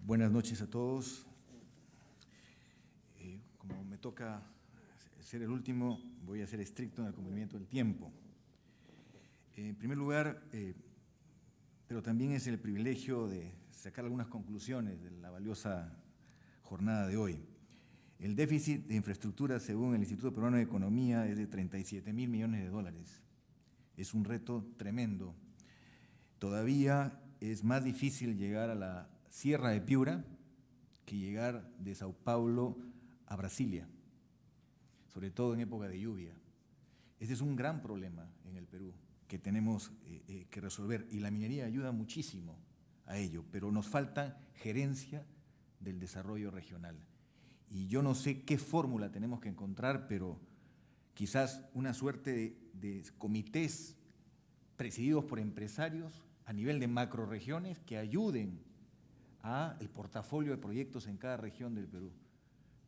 Buenas noches a todos. Como me toca ser el último, voy a ser estricto en el cumplimiento del tiempo. En primer lugar, pero también es el privilegio de sacar algunas conclusiones de la valiosa jornada de hoy. El déficit de infraestructura, según el Instituto Peruano de Economía, es de 37.000 millones de dólares. Es un reto tremendo. Todavía es más difícil llegar a la Sierra de Piura que llegar de Sao Paulo a Brasilia, sobre todo en época de lluvia. Este es un gran problema en el Perú que tenemos que resolver, y la minería ayuda muchísimo a ello, pero nos falta gerencia del desarrollo regional. Y yo no sé qué fórmula tenemos que encontrar, pero quizás una suerte de comités presididos por empresarios a nivel de macroregiones que ayuden a el portafolio de proyectos en cada región del Perú.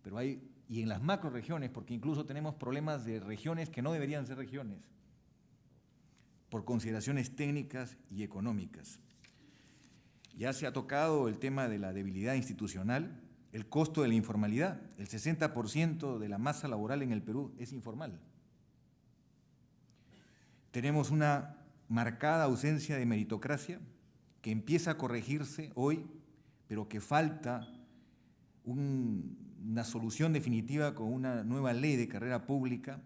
Pero y en las macroregiones, porque incluso tenemos problemas de regiones que no deberían ser regiones, por consideraciones técnicas y económicas. Ya se ha tocado el tema de la debilidad institucional, el costo de la informalidad. El 60% de la masa laboral en el Perú es informal. Tenemos una marcada ausencia de meritocracia que empieza a corregirse hoy, pero que falta una solución definitiva con una nueva ley de carrera pública.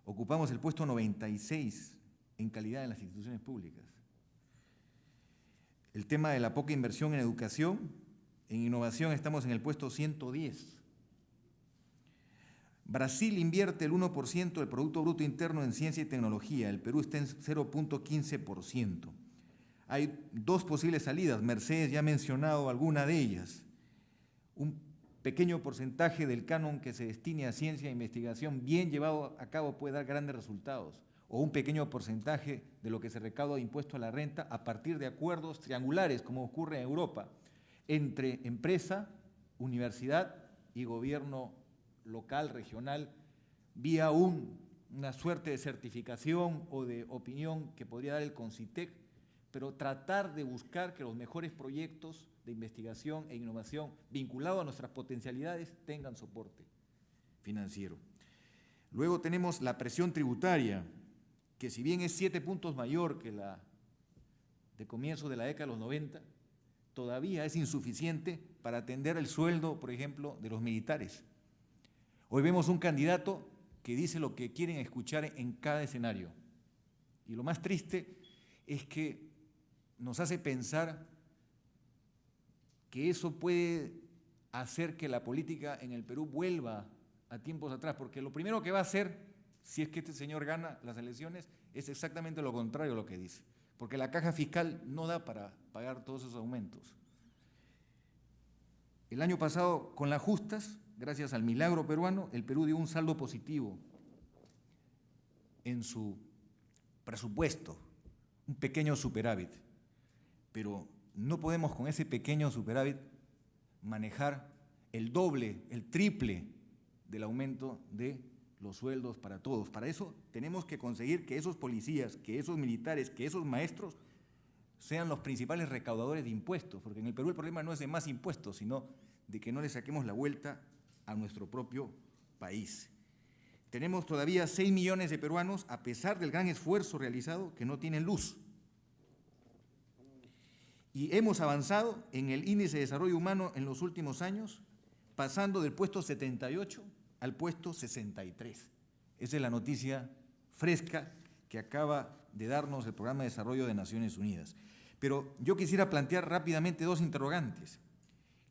Ocupamos el puesto 96 en calidad en las instituciones públicas. El tema de la poca inversión en educación, en innovación estamos en el puesto 110. Brasil invierte el 1% del Producto Bruto Interno en ciencia y tecnología, el Perú está en 0.15%. Hay dos posibles salidas, Mercedes ya ha mencionado alguna de ellas. Un pequeño porcentaje del canon que se destine a ciencia e investigación bien llevado a cabo puede dar grandes resultados, o un pequeño porcentaje de lo que se recauda de impuesto a la renta a partir de acuerdos triangulares, como ocurre en Europa, entre empresa, universidad y gobierno local, regional, vía una suerte de certificación o de opinión que podría dar el CONCITEC, pero tratar de buscar que los mejores proyectos de investigación e innovación vinculados a nuestras potencialidades tengan soporte financiero. Luego tenemos la presión tributaria, que si bien es 7 puntos mayor que la de comienzo de la década de los 90, todavía es insuficiente para atender el sueldo, por ejemplo, de los militares. Hoy vemos un candidato que dice lo que quieren escuchar en cada escenario. Y lo más triste es que nos hace pensar que eso puede hacer que la política en el Perú vuelva a tiempos atrás, porque lo primero que va a hacer, si es que este señor gana las elecciones, es exactamente lo contrario a lo que dice, porque la caja fiscal no da para pagar todos esos aumentos. El año pasado, con las justas, gracias al milagro peruano, el Perú dio un saldo positivo en su presupuesto, un pequeño superávit. Pero no podemos con ese pequeño superávit manejar el doble, el triple del aumento de los sueldos para todos. Para eso tenemos que conseguir que esos policías, que esos militares, que esos maestros sean los principales recaudadores de impuestos, porque en el Perú el problema no es de más impuestos, sino de que no le saquemos la vuelta a nuestro propio país. Tenemos todavía 6 millones de peruanos, a pesar del gran esfuerzo realizado, que no tienen luz. Y hemos avanzado en el índice de desarrollo humano en los últimos años, pasando del puesto 78 al puesto 63. Esa es la noticia fresca que acaba de darnos el Programa de Desarrollo de Naciones Unidas. Pero yo quisiera plantear rápidamente dos interrogantes.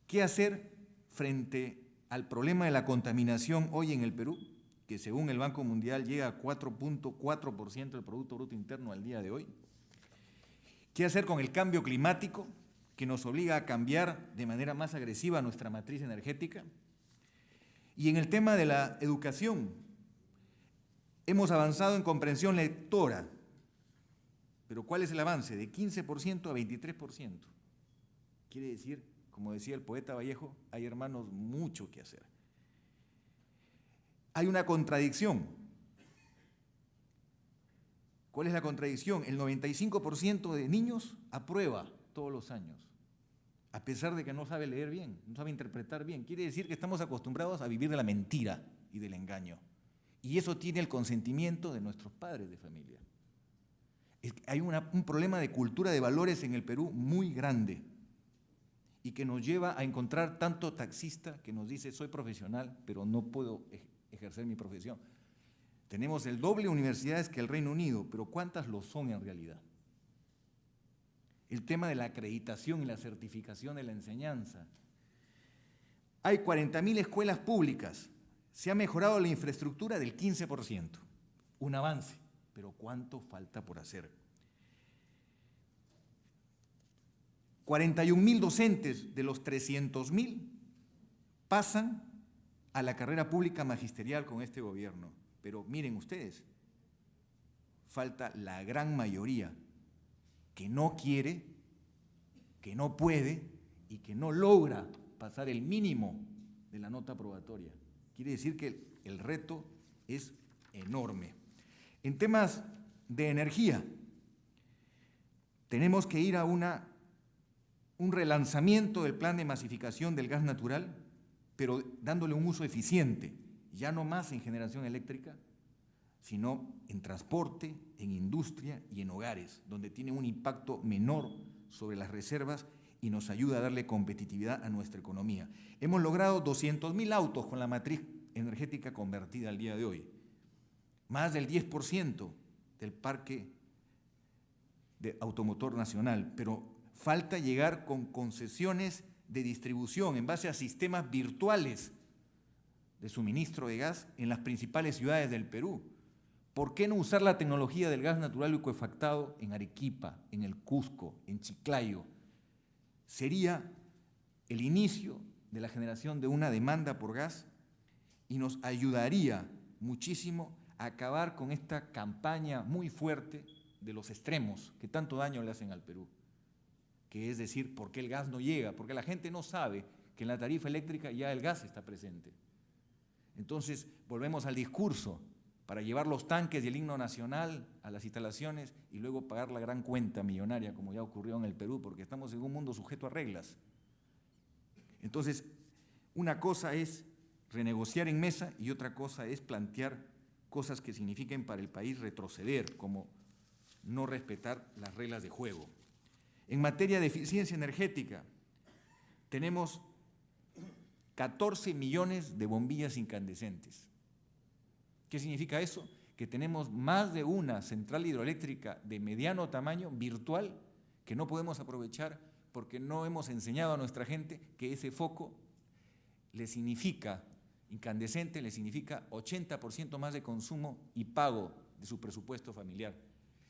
¿Qué hacer frente al problema de la contaminación hoy en el Perú, que según el Banco Mundial llega a 4.4% del Producto Bruto Interno al día de hoy? ¿Qué hacer con el cambio climático, que nos obliga a cambiar de manera más agresiva nuestra matriz energética? Y en el tema de la educación, hemos avanzado en comprensión lectora, pero ¿cuál es el avance? De 15% a 23%. Quiere decir, como decía el poeta Vallejo, hay, hermanos, mucho que hacer. Hay una contradicción. ¿Cuál es la contradicción? El 95% de niños aprueba todos los años. a pesar de que no sabe leer bien, no sabe interpretar bien. Quiere decir que estamos acostumbrados a vivir de la mentira y del engaño. Y eso tiene el consentimiento de nuestros padres de familia. Hay un problema de cultura de valores en el Perú muy grande y que nos lleva a encontrar tanto taxista que nos dice soy profesional, pero no puedo ejercer mi profesión. Tenemos el doble de universidades que el Reino Unido, pero ¿cuántas lo son en realidad? El tema de la acreditación y la certificación de la enseñanza. Hay 40.000 escuelas públicas. Se ha mejorado la infraestructura del 15%. Un avance, pero ¿cuánto falta por hacer? 41.000 docentes de los 300.000 pasan a la carrera pública magisterial con este gobierno. Pero miren ustedes, falta la gran mayoría que no quiere, que no puede y que no logra pasar el mínimo de la nota probatoria. Quiere decir que el reto es enorme. En temas de energía, tenemos que ir a un relanzamiento del plan de masificación del gas natural, pero dándole un uso eficiente, ya no más en generación eléctrica, sino en transporte, en industria y en hogares, donde tiene un impacto menor sobre las reservas y nos ayuda a darle competitividad a nuestra economía. Hemos logrado 200.000 autos con la matriz energética convertida al día de hoy, más del 10% del parque de automotor nacional, pero falta llegar con concesiones de distribución en base a sistemas virtuales de suministro de gas en las principales ciudades del Perú. ¿Por qué no usar la tecnología del gas natural licuefactado en Arequipa, en el Cusco, en Chiclayo? Sería el inicio de la generación de una demanda por gas y nos ayudaría muchísimo a acabar con esta campaña muy fuerte de los extremos que tanto daño le hacen al Perú, que es decir, ¿por qué el gas no llega? Porque la gente no sabe que en la tarifa eléctrica ya el gas está presente. Entonces, volvemos al discurso para llevar los tanques y el himno nacional a las instalaciones y luego pagar la gran cuenta millonaria, como ya ocurrió en el Perú, porque estamos en un mundo sujeto a reglas. Entonces, una cosa es renegociar en mesa y otra cosa es plantear cosas que signifiquen para el país retroceder, como no respetar las reglas de juego. En materia de eficiencia energética, tenemos 14 millones de bombillas incandescentes. ¿Qué significa eso? Que tenemos más de una central hidroeléctrica de mediano tamaño virtual que no podemos aprovechar porque no hemos enseñado a nuestra gente que ese foco le significa, incandescente, le significa 80% más de consumo y pago de su presupuesto familiar.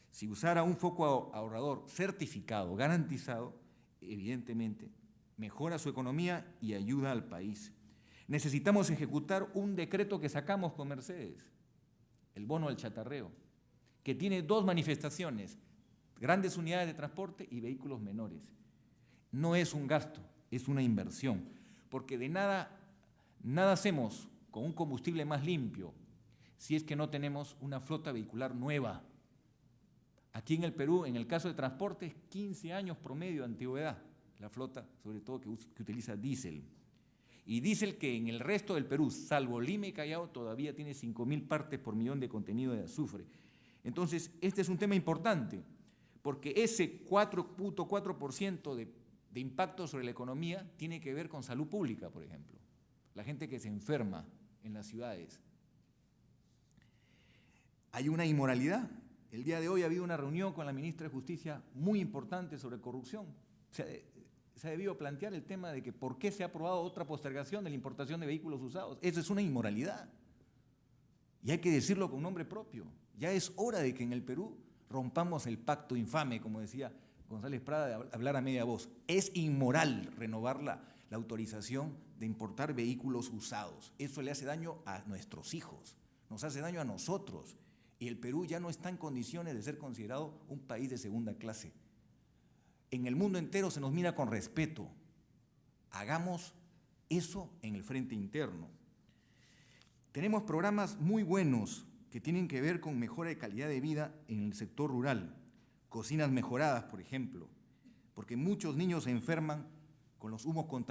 Si usara un foco ahorrador certificado, garantizado, evidentemente mejora su economía y ayuda al país. Necesitamos ejecutar un decreto que sacamos con Mercedes, el bono del chatarreo, que tiene dos manifestaciones, grandes unidades de transporte y vehículos menores. No es un gasto, es una inversión, porque de nada hacemos con un combustible más limpio si es que no tenemos una flota vehicular nueva. Aquí en el Perú, en el caso de transporte, es 15 años promedio de antigüedad, la flota, sobre todo que utiliza diésel. Y diésel que en el resto del Perú, salvo Lima y Callao, todavía tiene 5.000 partes por millón de contenido de azufre. Entonces, este es un tema importante, porque ese 4.4% de impacto sobre la economía tiene que ver con salud pública, por ejemplo. La gente que se enferma en las ciudades. Hay una inmoralidad. El día de hoy ha habido una reunión con la ministra de Justicia muy importante sobre corrupción. Se ha debido plantear el tema de que por qué se ha aprobado otra postergación de la importación de vehículos usados. Eso es una inmoralidad. Y hay que decirlo con nombre propio. Ya es hora de que en el Perú rompamos el pacto infame, como decía González Prada, de hablar a media voz. Es inmoral renovar la autorización de importar vehículos usados. Eso le hace daño a nuestros hijos, nos hace daño a nosotros. Y el Perú ya no está en condiciones de ser considerado un país de segunda clase. En el mundo entero se nos mira con respeto. Hagamos eso en el frente interno. Tenemos programas muy buenos que tienen que ver con mejora de calidad de vida en el sector rural. Cocinas mejoradas, por ejemplo, porque muchos niños se enferman con los humos contaminantes